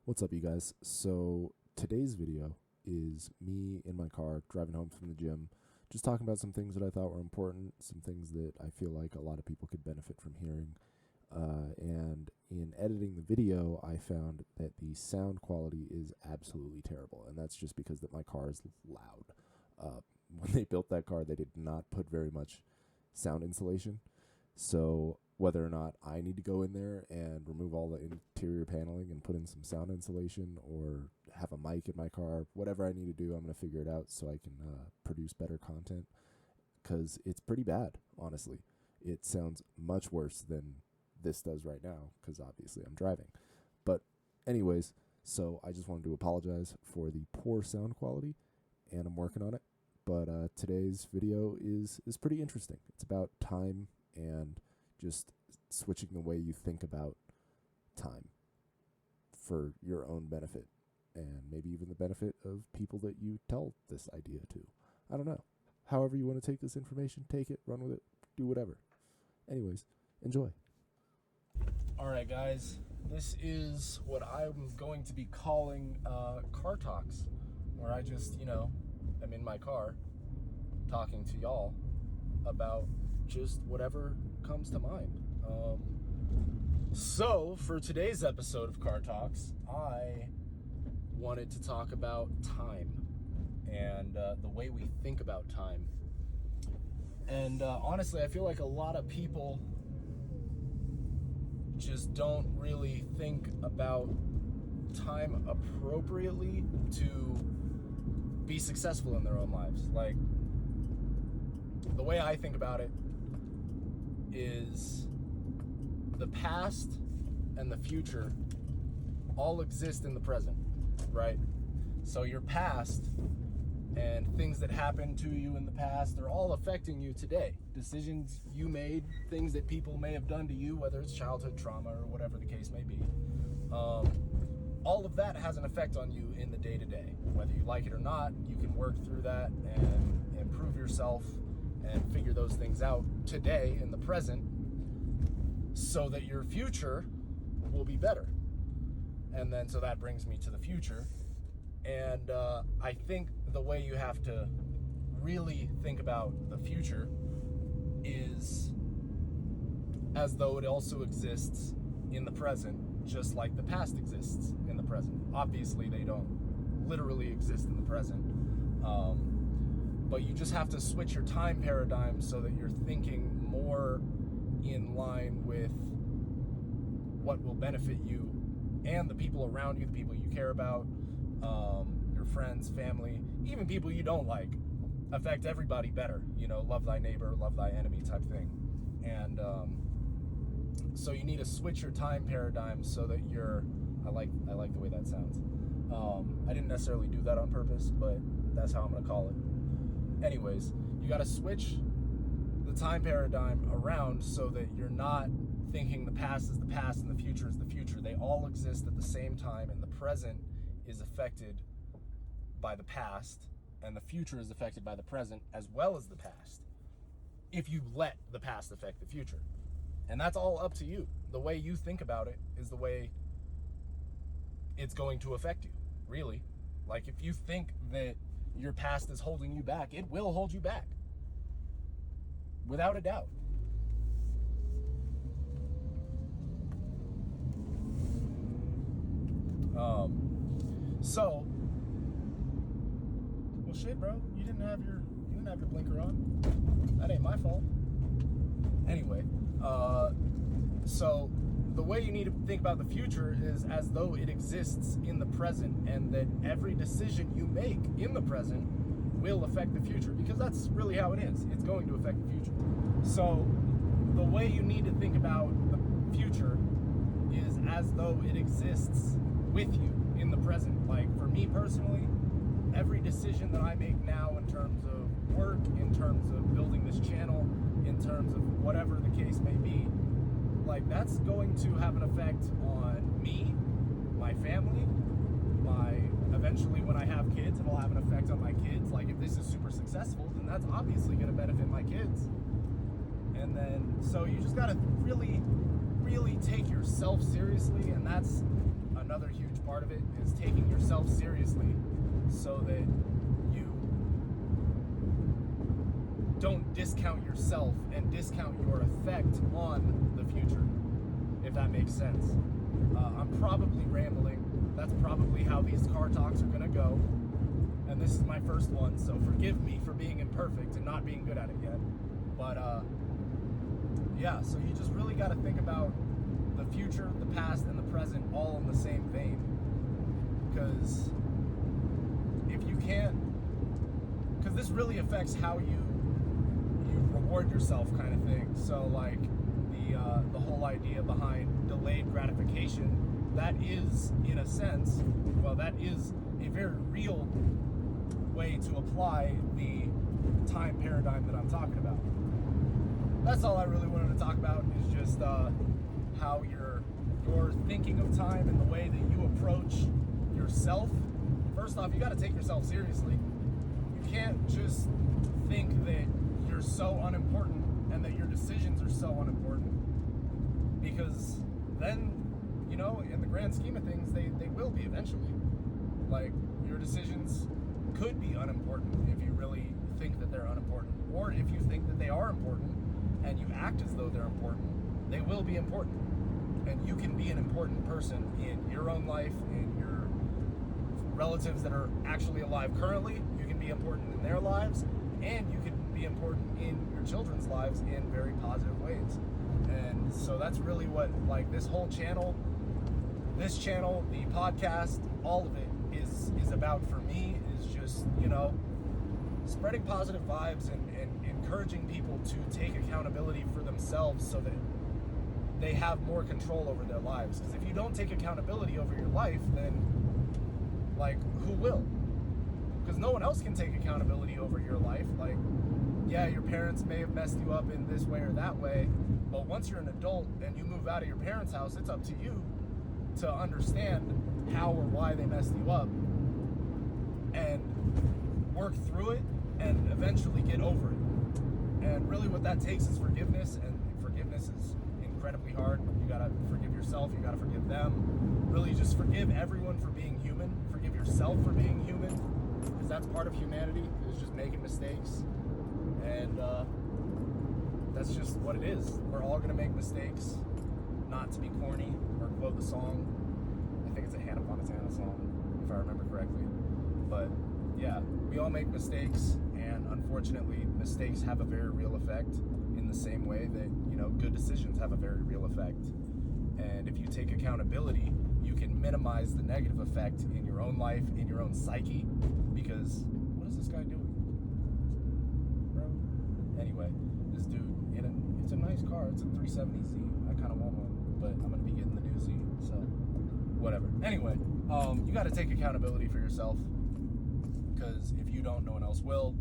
What's up, you guys? So today's video is me in my car driving home from the gym, just talking about some things that I thought were important, some things that I feel like a lot of people could benefit from hearing. And in editing the video, I found that the sound quality is absolutely terrible, and that's just because that my car is loud. When they built that car, they did not put very much sound insulation. So whether or not I need to go in there and remove all the interior paneling and put in some sound insulation or have a mic in my car, whatever I need to do, I'm going to figure it out so I can produce better content, because it's pretty bad, honestly. It sounds much worse than this does right now, because obviously I'm driving. But anyways, so I just wanted to apologize for the poor sound quality, and I'm working on it. But today's video is pretty interesting. It's about time and just switching the way you think about time for your own benefit, and maybe even the benefit of people that you tell this idea to. I don't know. However you want to take this information, take it, run with it, do whatever. Anyways, enjoy. All right, guys, this is what I'm going to be calling car talks, where I just, am in my car talking to y'all about just whatever comes to mind. So for today's episode of Car Talks, I wanted to talk about time and the way we think about time. And honestly, I feel like a lot of people just don't really think about time appropriately to be successful in their own lives. Like, the way I think about it is the past and the future all exist in the present, right? So your past and things that happened to you in the past, they're all affecting you today. Decisions you made, things that people may have done to you, whether it's childhood trauma or whatever the case may be. All of that has an effect on you in the day-to-day. Whether you like it or not, you can work through that and improve yourself and figure those things out today in the present, so that your future will be better. And then so that brings me to the future. And I think the way you have to really think about the future is as though it also exists in the present, just like the past exists in the present. Obviously, they don't literally exist in the present. But you just have to switch your time paradigm so that you're thinking more in line with what will benefit you and the people around you, the people you care about, your friends, family, even people you don't like. Affect everybody better. Love thy neighbor, love thy enemy type thing. And so you need to switch your time paradigm so that you're, I like the way that sounds. I didn't necessarily do that on purpose, but that's how I'm going to call it. Anyways, you got to switch the time paradigm around so that you're not thinking the past is the past and the future is the future. They all exist at the same time, and the present is affected by the past, and the future is affected by the present as well as the past, if you let the past affect the future. And that's all up to you. The way you think about it is the way it's going to affect you, really. Like, if you think that your past is holding you back, it will hold you back, without a doubt. Well, shit, bro. You didn't have your blinker on. That ain't my fault. Anyway, so the way you need to think about the future is as though it exists in the present, and that every decision you make in the present will affect the future, because that's really how it is. It's going to affect the future. So the way you need to think about the future is as though it exists with you in the present. Like, for me personally, every decision that I make now in terms of work, in terms of building this channel, in terms of whatever the case may be, like, that's going to have an effect on me, my family, eventually when I have kids, it'll have an effect on my kids. Like, if this is super successful, then that's obviously going to benefit my kids. And then, so you just got to really, really take yourself seriously, and that's another another huge part of it is taking yourself seriously so that you don't discount yourself and discount your effect on the future, if that makes sense. I'm probably rambling. That's probably how these car talks are going to go. And this is my first one, so forgive me for being imperfect and not being good at it yet. But yeah, so you just really got to think about the future, the past, and the present all in the same vein. Because if you can't, because this really affects how you reward yourself, kind of thing. So like the whole idea behind delayed gratification, that is, in a sense, well, that is a very real way to apply the time paradigm that I'm talking about. That's all I really wanted to talk about, is just how you're thinking of time and the way that you approach yourself. First off, you got to take yourself seriously. You can't just think that you're so unimportant and that your decisions are so unimportant, because then, you know, in the grand scheme of things, they will be eventually. Like, your decisions could be unimportant if you really think that they're unimportant, or if you think that they are important and you act as though they're important, they will be important. And you can be an important person in your own life, in your relatives that are actually alive currently. You can be important in their lives, and you can be important in your children's lives in very positive ways. And so that's really what, like, this whole channel, the podcast, all of it is about for me, is just, you know, spreading positive vibes and encouraging people to take accountability for themselves so that they have more control over their lives. Because if you don't take accountability over your life, then, like, who will? Because no one else can take accountability over your life. Like, yeah, your parents may have messed you up in this way or that way, but once you're an adult and you move out of your parents' house, it's up to you to understand how or why they messed you up and work through it and eventually get over it. And really what that takes is forgiveness, and forgiveness is incredibly hard. You gotta forgive yourself, you gotta forgive them. Really just forgive everyone for being human. Forgive yourself for being human, because that's part of humanity, is just making mistakes. And that's just what it is. We're all gonna make mistakes. Not to be corny or quote the song, I think it's a Hannah Montana song, if I remember correctly. But yeah, we all make mistakes, and unfortunately, mistakes have a very real effect, in the same way that, you know, good decisions have a very real effect. And if you take accountability, you can minimize the negative effect in your own life, in your own psyche. Because what is this guy doing, bro? Anyway, this dude it's a nice car. It's a 370Z. I kind of want one, but I'm gonna be getting the new Z, so whatever. Anyway, you got to take accountability for yourself, because if you don't, no one else will.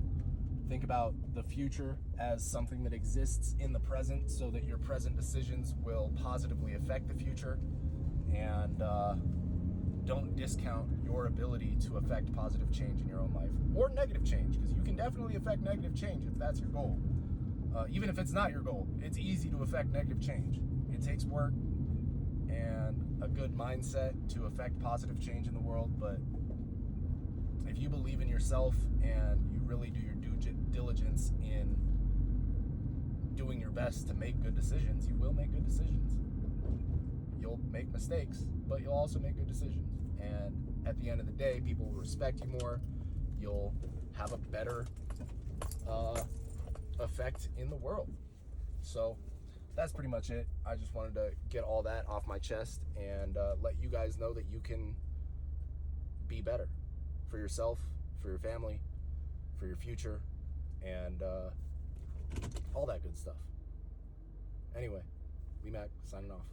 Think about the future as something that exists in the present, so that your present decisions will positively affect the future. And don't discount your ability to affect positive change in your own life, or negative change, because you can definitely affect negative change if that's your goal. Even if it's not your goal, it's easy to affect negative change. It takes work and a good mindset to affect positive change in the world, but if you believe in yourself and you really do your due diligence in doing your best to make good decisions, you will make good decisions. You'll make mistakes, but you'll also make good decisions. And at the end of the day, people will respect you more. You'll have a better effect in the world. So that's pretty much it. I just wanted to get all that off my chest and let you guys know that you can be better for yourself, for your family, for your future, and all that good stuff. Anyway, Lemac signing off.